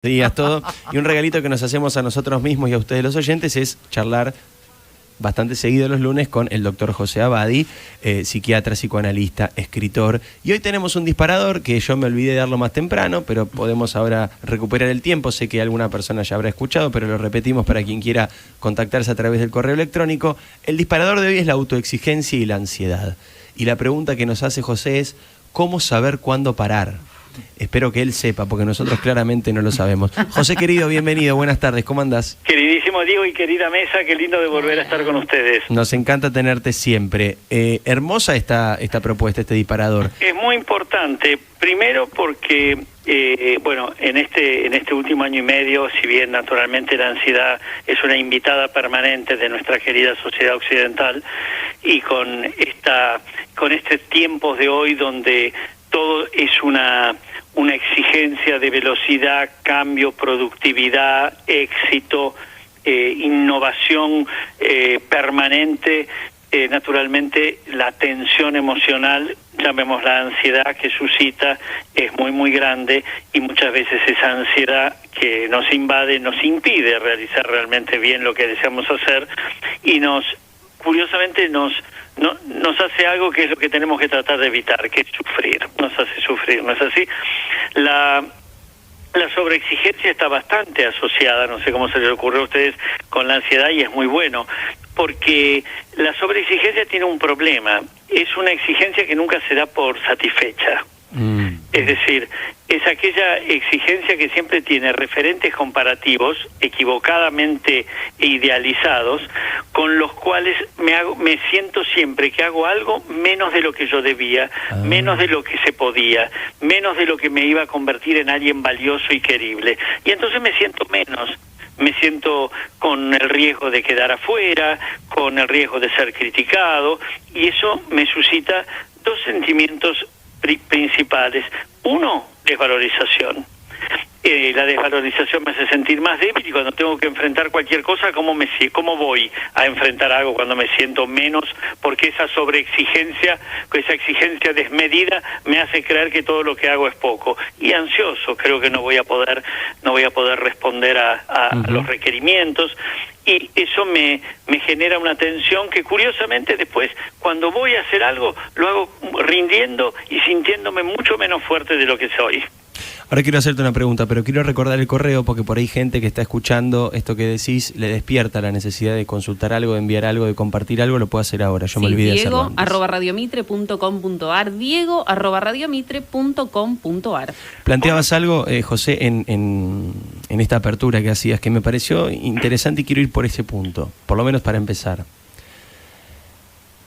Días, todo. Y un regalito que nos hacemos a nosotros mismos y a ustedes los oyentes es charlar bastante seguido los lunes con el doctor José Abadi, psiquiatra, psicoanalista, escritor. Y hoy tenemos un disparador que yo me olvidé de darlo más temprano, pero podemos ahora recuperar el tiempo. Sé que alguna persona ya habrá escuchado, pero lo repetimos para quien quiera contactarse a través del correo electrónico. El disparador de hoy es la autoexigencia y la ansiedad. Y la pregunta que nos hace José es, ¿cómo saber cuándo parar? Espero que él sepa, porque nosotros claramente no lo sabemos. José, querido, bienvenido, buenas tardes, ¿cómo andás? Queridísimo Diego y querida mesa, qué lindo de volver a estar con ustedes. Nos encanta tenerte siempre. Hermosa esta propuesta, este disparador. Es muy importante, primero porque, en este último año y medio, si bien naturalmente la ansiedad es una invitada permanente de nuestra querida sociedad occidental, y con este tiempos de hoy donde todo es una exigencia de velocidad, cambio, productividad, éxito, innovación permanente, naturalmente la tensión emocional, llamémosla ansiedad, que suscita es muy muy grande, y muchas veces esa ansiedad que nos invade nos impide realizar realmente bien lo que deseamos hacer y curiosamente nos hace algo que es lo que tenemos que tratar de evitar, que es sufrir, nos hace sufrir, ¿no es así? La sobreexigencia está bastante asociada, no sé cómo se les ocurrió a ustedes, con la ansiedad, y es muy bueno, porque la sobreexigencia tiene un problema, es una exigencia que nunca se da por satisfecha. Es decir, es aquella exigencia que siempre tiene referentes comparativos equivocadamente idealizados, con los cuales me siento siempre que hago algo menos de lo que yo debía, menos de lo que se podía, menos de lo que me iba a convertir en alguien valioso y querible. Y entonces me siento menos. Me siento con el riesgo de quedar afuera, con el riesgo de ser criticado, y eso me suscita dos sentimientos principales. Uno, desvalorización. La desvalorización me hace sentir más débil, y cuando tengo que enfrentar cualquier cosa, ¿cómo voy a enfrentar algo cuando me siento menos? Porque esa sobreexigencia, esa exigencia desmedida, me hace creer que todo lo que hago es poco. Y ansioso, creo que no voy a poder responder a los requerimientos. Y eso me genera una tensión que, curiosamente, después, cuando voy a hacer algo, lo hago rindiendo y sintiéndome mucho menos fuerte de lo que soy. Ahora quiero hacerte una pregunta, pero quiero recordar el correo, porque por ahí gente que está escuchando esto que decís le despierta la necesidad de consultar algo, de enviar algo, de compartir algo. Lo puedo hacer ahora, yo me olvidé de hacerlo antes. Diego@radiomitre.com.ar, Diego@radiomitre.com.ar. Planteabas algo, José, en esta apertura que hacías, que me pareció interesante, y quiero ir por ese punto, por lo menos para empezar.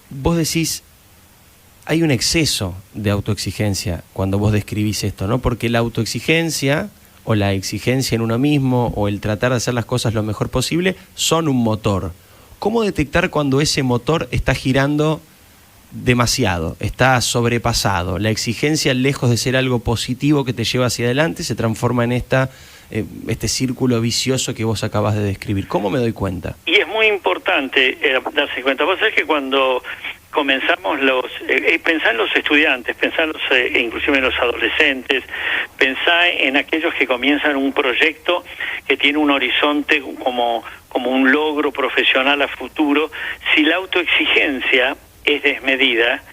Vos decís, hay un exceso de autoexigencia cuando vos describís esto, ¿no? Porque la autoexigencia o la exigencia en uno mismo o el tratar de hacer las cosas lo mejor posible son un motor. ¿Cómo detectar cuando ese motor está girando demasiado, está sobrepasado? La exigencia, lejos de ser algo positivo que te lleva hacia adelante, se transforma en este círculo vicioso que vos acabas de describir. ¿Cómo me doy cuenta? Y es muy importante darse cuenta. Vos sabés que cuando comenzamos pensá en los estudiantes, pensá inclusive en los adolescentes, pensá en aquellos que comienzan un proyecto que tiene un horizonte como un logro profesional a futuro. Si la autoexigencia es desmedida,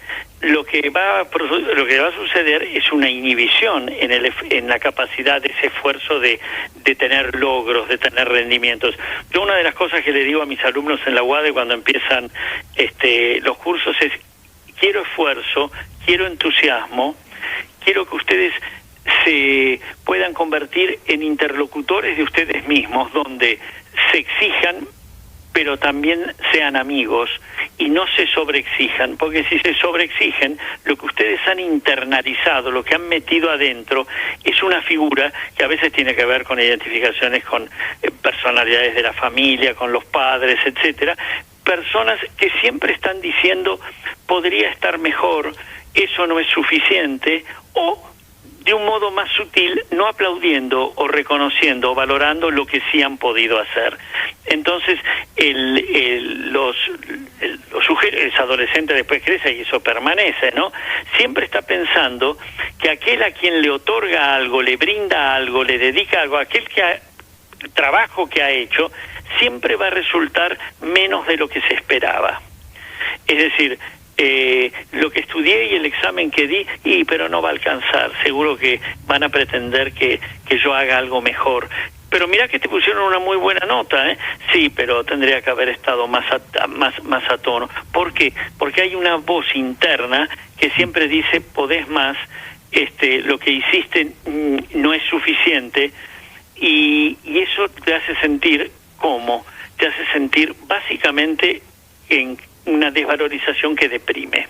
lo que va a suceder es una inhibición en la capacidad de ese esfuerzo de tener logros, de tener rendimientos. Yo, una de las cosas que le digo a mis alumnos en la UADE cuando empiezan los cursos es: quiero esfuerzo, quiero entusiasmo, quiero que ustedes se puedan convertir en interlocutores de ustedes mismos, donde se exijan, pero también sean amigos y no se sobreexijan, porque si se sobreexigen, lo que ustedes han internalizado, lo que han metido adentro, es una figura que a veces tiene que ver con identificaciones con personalidades de la familia, con los padres, etcétera, personas que siempre están diciendo podría estar mejor, eso no es suficiente, o de un modo más sutil, no aplaudiendo o reconociendo o valorando lo que sí han podido hacer. Entonces, los adolescentes después crecen y eso permanece, ¿no? Siempre está pensando que aquel a quien le otorga algo, le brinda algo, le dedica algo, aquel trabajo que ha hecho, siempre va a resultar menos de lo que se esperaba. Es decir, lo que estudié y el examen que di, pero no va a alcanzar, seguro que van a pretender que yo haga algo mejor. Pero mira que te pusieron una muy buena nota, ¿eh? Sí, pero tendría que haber estado más a tono. ¿Por qué? Porque hay una voz interna que siempre dice, podés más, lo que hiciste no es suficiente, y eso te hace sentir, ¿cómo? Te hace sentir básicamente en una desvalorización que deprime.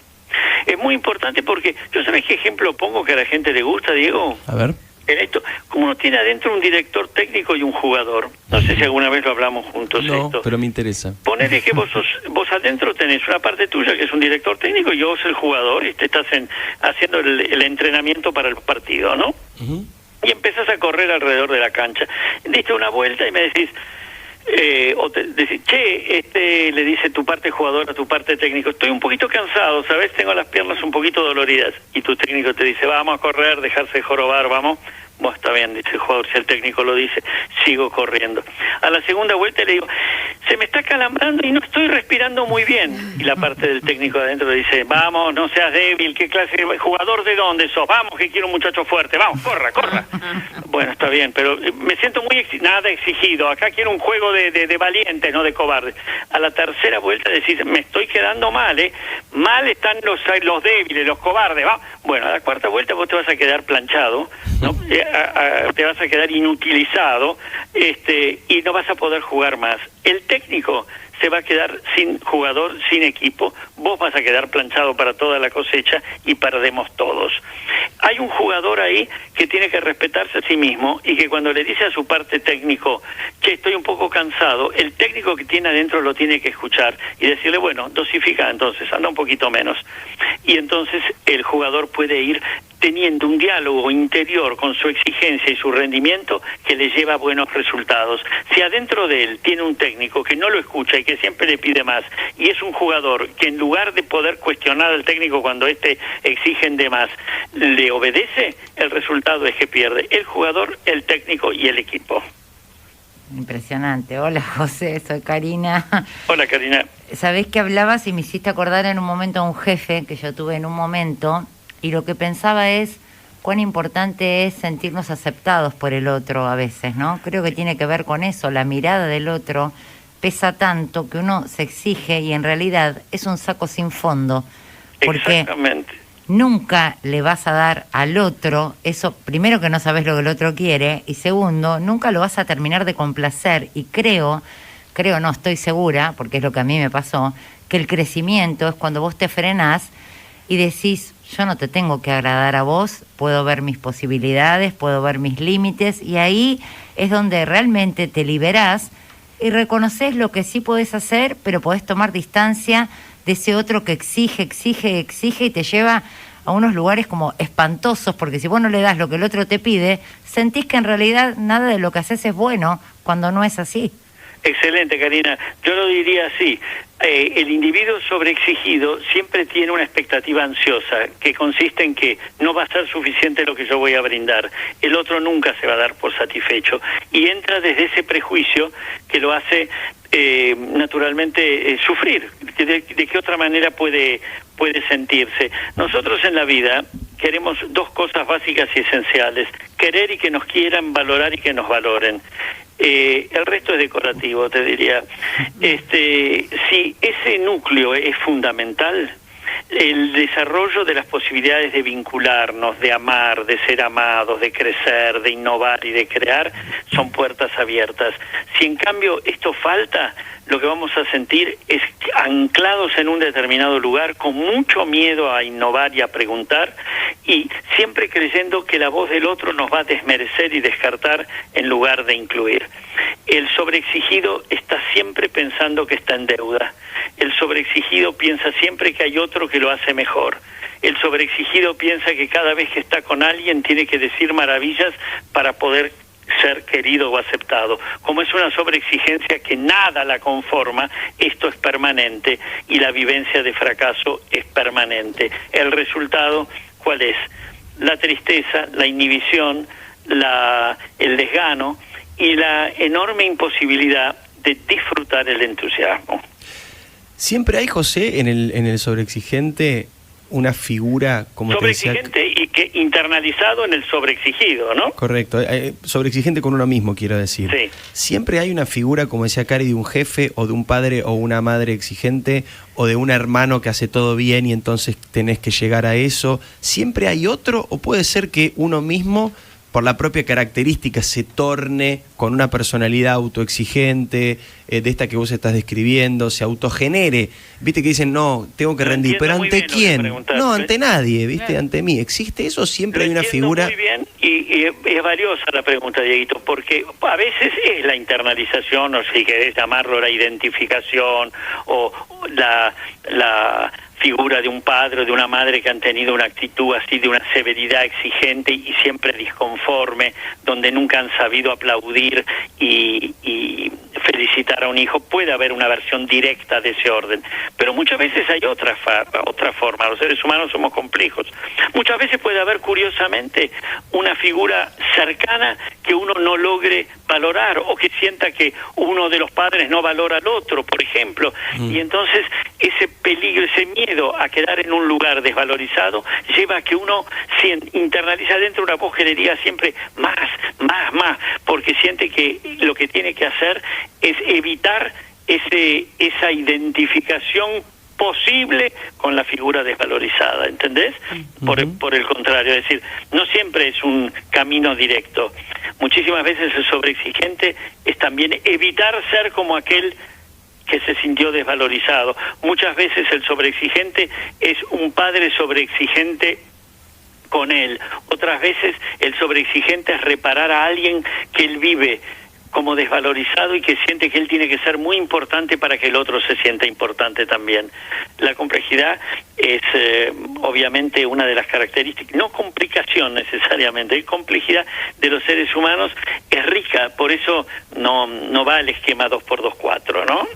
Es muy importante porque, ¿yo sabés qué ejemplo pongo que a la gente le gusta, Diego? A ver. En esto, como uno tiene adentro un director técnico y un jugador. No sé si alguna vez lo hablamos juntos. No, esto. pero me interesa. Ponele que vos adentro tenés una parte tuya que es un director técnico y vos el jugador y te estás haciendo el entrenamiento para el partido, ¿no? Uh-huh. Y empezás a correr alrededor de la cancha. Diste una vuelta y me decís, o te decís, le dice tu parte jugador a tu parte técnico, estoy un poquito cansado, ¿sabes? Tengo las piernas un poquito doloridas. Y tu técnico te dice, vamos a correr, dejarse de jorobar, vamos. Bueno, está bien, dice el jugador, si el técnico lo dice, sigo corriendo. A la segunda vuelta le digo, se me está calambrando y no estoy respirando muy bien. Y la parte del técnico de adentro le dice, vamos, no seas débil, ¿qué clase de jugador de dónde sos? Vamos, que quiero un muchacho fuerte, vamos, corra. Bueno, está bien, pero me siento muy nada exigido, acá quiero un juego de valientes, no de cobardes. A la tercera vuelta decís, me estoy quedando mal, mal están los débiles, los cobardes, va. Bueno, a la cuarta vuelta vos te vas a quedar planchado, ¿no? Te vas a quedar inutilizado, y no vas a poder jugar más. El técnico se va a quedar sin jugador, sin equipo, vos vas a quedar planchado para toda la cosecha y perdemos todos. Hay un jugador ahí que tiene que respetarse a sí mismo y que cuando le dice a su parte técnico, che, estoy un poco cansado, el técnico que tiene adentro lo tiene que escuchar y decirle, bueno, dosifica entonces, anda un poquito menos. Y entonces el jugador puede ir teniendo un diálogo interior con su exigencia y su rendimiento que le lleva a buenos resultados. Si adentro de él tiene un técnico que no lo escucha y que siempre le pide más, y es un jugador que en lugar de poder cuestionar al técnico cuando exigen de más, le obedece, el resultado es que pierde el jugador, el técnico y el equipo. Impresionante. Hola, José, soy Karina. Hola, Karina. Sabés que hablabas y me hiciste acordar en un momento a un jefe que yo tuve en un momento, y lo que pensaba es cuán importante es sentirnos aceptados por el otro a veces, ¿no? Creo que tiene que ver con eso, la mirada del otro pesa tanto que uno se exige y en realidad es un saco sin fondo, porque exactamente, nunca le vas a dar al otro eso, primero que no sabes lo que el otro quiere, y segundo, nunca lo vas a terminar de complacer, y creo, no estoy segura, porque es lo que a mí me pasó, que el crecimiento es cuando vos te frenás y decís, yo no te tengo que agradar a vos, puedo ver mis posibilidades, puedo ver mis límites, y ahí es donde realmente te liberás y reconoces lo que sí podés hacer, pero podés tomar distancia de ese otro que exige y te lleva a unos lugares como espantosos, porque si vos no le das lo que el otro te pide, sentís que en realidad nada de lo que haces es bueno, cuando no es así. Excelente, Karina. Yo lo diría así. El individuo sobreexigido siempre tiene una expectativa ansiosa que consiste en que no va a ser suficiente lo que yo voy a brindar. El otro nunca se va a dar por satisfecho. Y entra desde ese prejuicio que lo hace naturalmente sufrir. ¿De qué otra manera puede sentirse? Nosotros en la vida queremos dos cosas básicas y esenciales: querer y que nos quieran, valorar y que nos valoren. El resto es decorativo, te diría. Si ese núcleo es fundamental, el desarrollo de las posibilidades de vincularnos, de amar, de ser amados, de crecer, de innovar y de crear son puertas abiertas. Si en cambio esto falta, lo que vamos a sentir es anclados en un determinado lugar, con mucho miedo a innovar y a preguntar, y siempre creyendo que la voz del otro nos va a desmerecer y descartar en lugar de incluir. El sobreexigido está siempre pensando que está en deuda. El sobreexigido piensa siempre que hay otro que lo hace mejor. El sobreexigido piensa que cada vez que está con alguien tiene que decir maravillas para poder ser querido o aceptado. Como es una sobreexigencia que nada la conforma, esto es permanente y la vivencia de fracaso es permanente. El resultado, ¿cuál es? la tristeza, la inhibición, el desgano y la enorme imposibilidad de disfrutar el entusiasmo. Siempre hay, José, en el sobreexigente una figura, como sobreexigente y que internalizado en el sobreexigido, ¿no? Correcto, sobreexigente con uno mismo, quiero decir. Sí. Siempre hay una figura, como decía Cari, de un jefe o de un padre o una madre exigente o de un hermano que hace todo bien y entonces tenés que llegar a eso. ¿Siempre hay otro o puede ser que uno mismo, por la propia característica, se torne con una personalidad autoexigente, de esta que vos estás describiendo, se autogenere? Viste que dicen, no, tengo que rendir, pero ¿ante quién? No, ante nadie, ¿viste? Claro. Ante mí. ¿Existe eso? Siempre hay una figura. Muy bien, y es valiosa la pregunta, Dieguito, porque a veces es la internalización, o si querés llamarlo la identificación, o la figura de un padre o de una madre que han tenido una actitud así de una severidad exigente y siempre disconforme, donde nunca han sabido aplaudir y felicitar a un hijo. Puede haber una versión directa de ese orden, pero muchas veces hay otra forma. Los seres humanos somos complejos. Muchas veces puede haber, curiosamente, una figura cercana que uno no logre valorar o que sienta que uno de los padres no valora al otro, por ejemplo, y entonces ese peligro, ese miedo a quedar en un lugar desvalorizado lleva a que uno internaliza dentro una voz que le diga siempre más, porque siente que lo que tiene que hacer es evitar esa identificación posible con la figura desvalorizada, ¿entendés? Por el contrario, es decir, no siempre es un camino directo. Muchísimas veces el sobreexigente es también evitar ser como aquel que se sintió desvalorizado. Muchas veces el sobreexigente es un padre sobreexigente con él. Otras veces el sobreexigente es reparar a alguien que él vive como desvalorizado y que siente que él tiene que ser muy importante para que el otro se sienta importante también. La complejidad es obviamente una de las características, no complicación necesariamente, la complejidad de los seres humanos es rica, por eso no va el esquema 2x2-4, ¿no?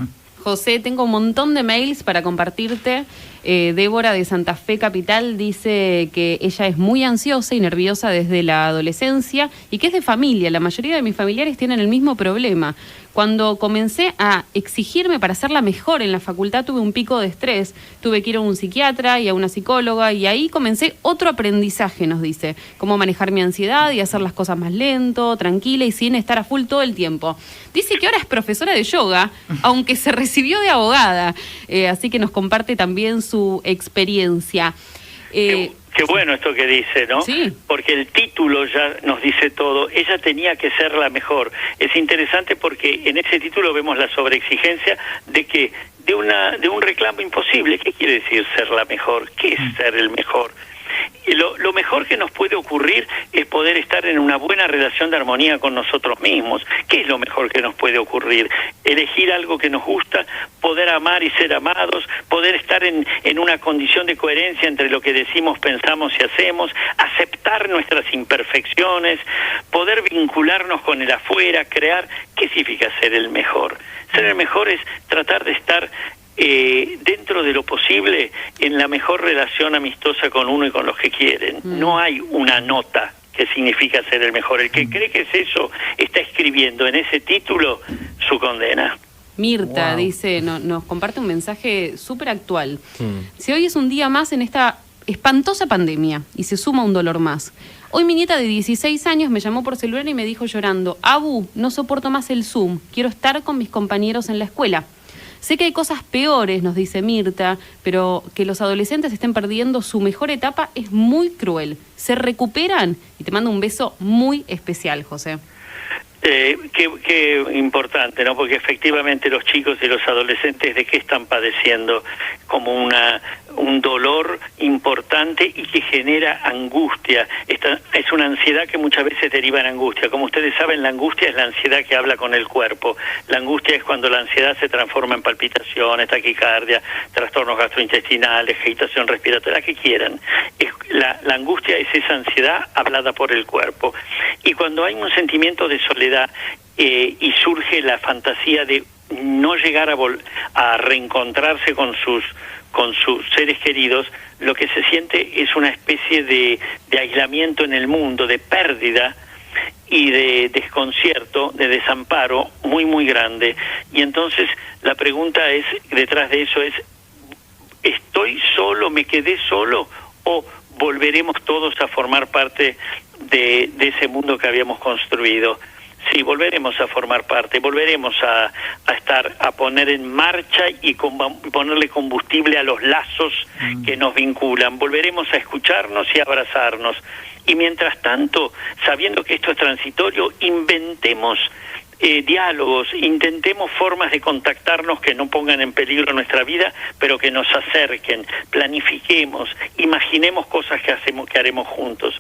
José, tengo un montón de mails para compartirte. Débora de Santa Fe Capital dice que ella es muy ansiosa y nerviosa desde la adolescencia y que es de familia. La mayoría de mis familiares tienen el mismo problema. Cuando comencé a exigirme para ser la mejor en la facultad tuve un pico de estrés. Tuve que ir a un psiquiatra y a una psicóloga y ahí comencé otro aprendizaje, nos dice. Cómo manejar mi ansiedad y hacer las cosas más lento, tranquila y sin estar a full todo el tiempo. Dice que ahora es profesora de yoga, aunque se recibió de abogada. Así que nos comparte también su experiencia. Qué bueno esto que dice, ¿no? Sí. Porque el título ya nos dice todo. Ella tenía que ser la mejor. Es interesante porque en ese título vemos la sobreexigencia de un reclamo imposible. ¿Qué quiere decir ser la mejor? ¿Qué es ser el mejor? Y lo mejor que nos puede ocurrir es poder estar en una buena relación de armonía con nosotros mismos. ¿Qué es lo mejor que nos puede ocurrir? Elegir algo que nos gusta, poder amar y ser amados, poder estar en una condición de coherencia entre lo que decimos, pensamos y hacemos, aceptar nuestras imperfecciones, poder vincularnos con el afuera, crear. ¿Qué significa ser el mejor? Ser el mejor es tratar de estar dentro de lo posible en la mejor relación amistosa con uno y con los que quieren. No hay una nota que significa ser el mejor. El que cree que es eso está escribiendo en ese título su condena. Mirta dice, nos comparte un mensaje súper actual. Si hoy es un día más en esta espantosa pandemia y se suma un dolor más. Hoy mi nieta de 16 años me llamó por celular y me dijo llorando, Abu, no soporto más el Zoom, quiero estar con mis compañeros en la escuela. Sé que hay cosas peores, nos dice Mirta, pero que los adolescentes estén perdiendo su mejor etapa es muy cruel. Se recuperan y te mando un beso muy especial, José. Qué importante, ¿no? Porque efectivamente los chicos y los adolescentes, ¿de qué están padeciendo? Como un dolor importante y que genera angustia. Esta es una ansiedad que muchas veces deriva en angustia. Como ustedes saben, la angustia es la ansiedad que habla con el cuerpo. La angustia es cuando la ansiedad se transforma en palpitaciones, taquicardia, trastornos gastrointestinales, agitación respiratoria, la que quieran. La angustia es esa ansiedad hablada por el cuerpo. Y cuando hay un sentimiento de soledad y surge la fantasía de no llegar a reencontrarse con sus seres queridos, lo que se siente es una especie de aislamiento en el mundo, de pérdida y de desconcierto, de desamparo muy, muy grande. Y entonces la pregunta es, detrás de eso es, ¿estoy solo, me quedé solo, o volveremos todos a formar parte de ese mundo que habíamos construido? Sí, volveremos a formar parte, volveremos a poner en marcha y ponerle combustible a los lazos que nos vinculan, volveremos a escucharnos y abrazarnos. Y mientras tanto, sabiendo que esto es transitorio, inventemos diálogos, intentemos formas de contactarnos que no pongan en peligro nuestra vida, pero que nos acerquen, planifiquemos, imaginemos cosas que haremos juntos,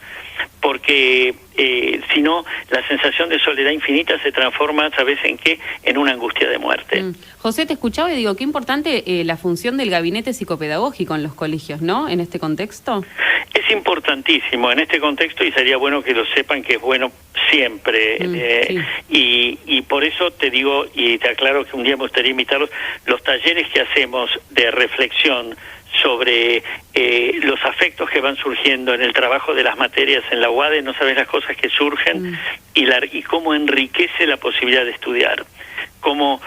porque si no, la sensación de soledad infinita se transforma, ¿sabes en qué? En una angustia de muerte. José, te escuchaba y digo, qué importante la función del gabinete psicopedagógico en los colegios, ¿no? En este contexto. Es importantísimo en este contexto, y sería bueno que lo sepan, que es bueno siempre. Sí. Y por eso te digo, y te aclaro que un día me gustaría invitarlos, los talleres que hacemos de reflexión sobre los afectos que van surgiendo en el trabajo de las materias en la UADE, no sabes las cosas que surgen y cómo enriquece la posibilidad de estudiar, cómo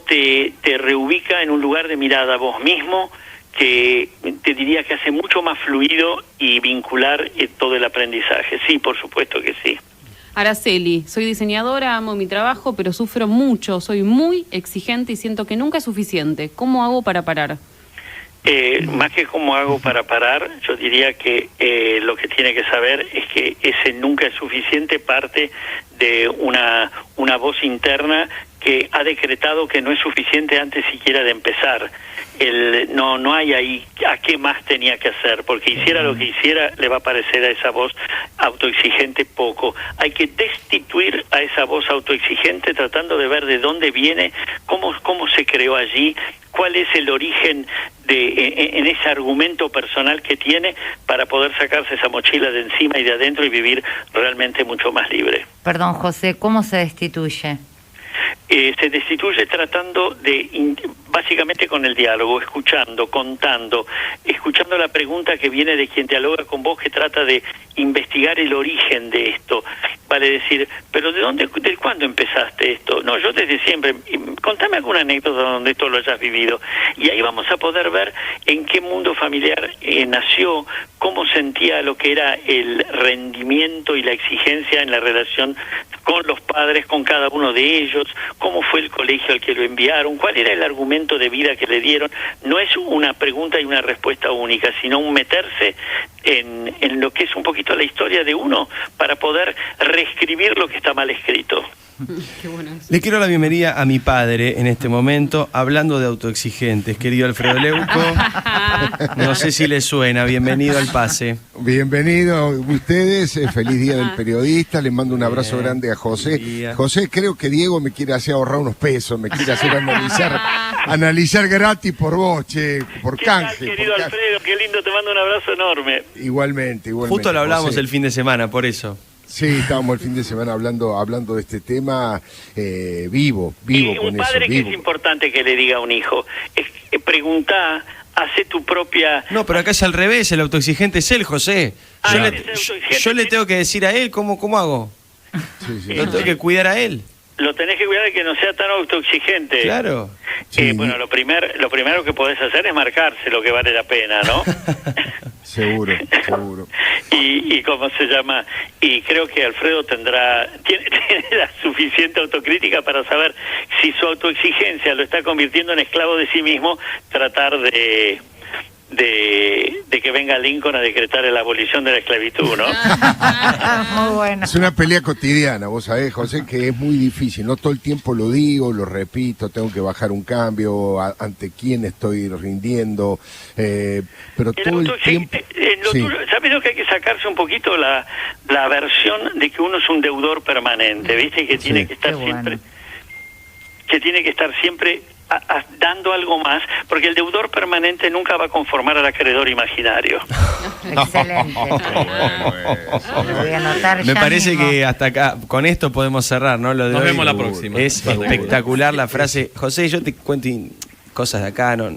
te reubica en un lugar de mirada a vos mismo, que te diría que hace mucho más fluido y vincular todo el aprendizaje. Sí, por supuesto que sí. Araceli, soy diseñadora, amo mi trabajo, pero sufro mucho, soy muy exigente y siento que nunca es suficiente. ¿Cómo hago para parar? Más que cómo hago para parar, yo diría que lo que tiene que saber es que ese nunca es suficiente parte de una voz interna que ha decretado que no es suficiente antes siquiera de empezar. No hay ahí a qué más tenía que hacer, porque hiciera lo que hiciera, le va a parecer a esa voz autoexigente poco. Hay que destituir a esa voz autoexigente tratando de ver de dónde viene, cómo se creó allí, cuál es el origen en ese argumento personal que tiene, para poder sacarse esa mochila de encima y de adentro y vivir realmente mucho más libre. Perdón, José, ¿cómo se destituye? Se destituye tratando básicamente con el diálogo, escuchando, contando, escuchando la pregunta que viene de quien dialoga con vos, que trata de investigar el origen de esto. Vale decir, pero ¿de cuándo empezaste esto? No, yo desde siempre. Contame alguna anécdota donde esto lo hayas vivido. Y ahí vamos a poder ver en qué mundo familiar nació, cómo sentía lo que era el rendimiento y la exigencia en la relación con los padres, con cada uno de ellos, cómo fue el colegio al que lo enviaron, cuál era el argumento de vida que le dieron. No es una pregunta y una respuesta única, sino un meterse en lo que es un poquito la historia de uno para poder reescribir lo que está mal escrito. Qué bueno eso. Le quiero la bienvenida a mi padre en este momento, hablando de autoexigentes. Querido Alfredo Leuco, no sé si le suena. Bienvenido al pase. Bienvenido a ustedes, feliz día del periodista. Les mando un abrazo grande a José. José, creo que Diego me quiere hacer ahorrar unos pesos, me quiere hacer analizar gratis por vos, por canje. ¿Qué tal, querido Alfredo? Qué lindo, te mando un abrazo enorme. Igualmente. Justo lo hablamos José. el fin de semana, por eso. Sí, estábamos el fin de semana hablando de este tema vivo y con un padre eso, que vivo. es importante que le diga a un hijo, preguntá, hace tu propia... No, pero acá es al revés, el autoexigente es él, José. Yo le tengo que decir a él cómo hago. Sí. Lo tengo que cuidar a él. Lo tenés que cuidar de que no sea tan autoexigente. Claro. Sí. Bueno, lo primero que podés hacer es marcarse lo que vale la pena, ¿no? Seguro. Y cómo se llama, y creo que Alfredo tiene la suficiente autocrítica para saber si su autoexigencia lo está convirtiendo en esclavo de sí mismo, tratar de que venga Lincoln a decretar la abolición de la esclavitud, ¿no? Muy bueno. Es una pelea cotidiana, vos sabés, José, que es muy difícil. No todo el tiempo lo digo, lo repito, tengo que bajar un cambio, ante quién estoy rindiendo, pero todo el tiempo... ¿Sabes lo que hay que sacarse un poquito? La aversión de que uno es un deudor permanente, ¿viste? Que tiene que estar siempre... Que tiene que estar siempre dando algo más, porque el deudor permanente nunca va a conformar al acreedor imaginario. Excelente. Lo voy a anotar Me ya parece mismo. que hasta acá, con esto podemos cerrar, ¿no? Lo de Nos hoy vemos la próxima. Es espectacular la frase. José, yo te cuento cosas de acá, ¿no?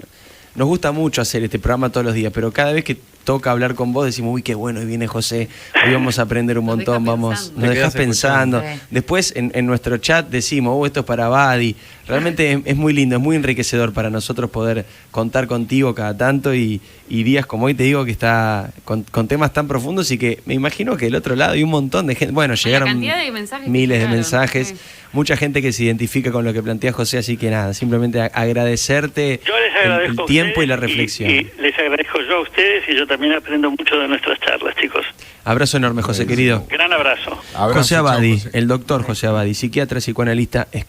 Nos gusta mucho hacer este programa todos los días, pero cada vez que toca hablar con vos decimos, uy, qué bueno, hoy viene José, hoy vamos a aprender un montón, nos Te dejás quedás pensando. escuchando. Después en nuestro chat decimos, esto es para Badi. Realmente es muy lindo, es muy enriquecedor para nosotros poder contar contigo cada tanto y días como hoy te digo que está con temas tan profundos y que me imagino que del otro lado hay un montón de gente, bueno, llegaron cantidad de mensajes que miles de llegaron, mensajes, sí. Mucha gente que se identifica con lo que plantea José, así que nada, simplemente agradecerte Yo les agradezco el tiempo a y la ustedes reflexión. y les agradezco yo a ustedes y yo también aprendo mucho de nuestras charlas, chicos. Abrazo enorme, José, querido. Gran abrazo. Abrazo, José chao, Abadi, José. el doctor José Abadi, psiquiatra, psicoanalista,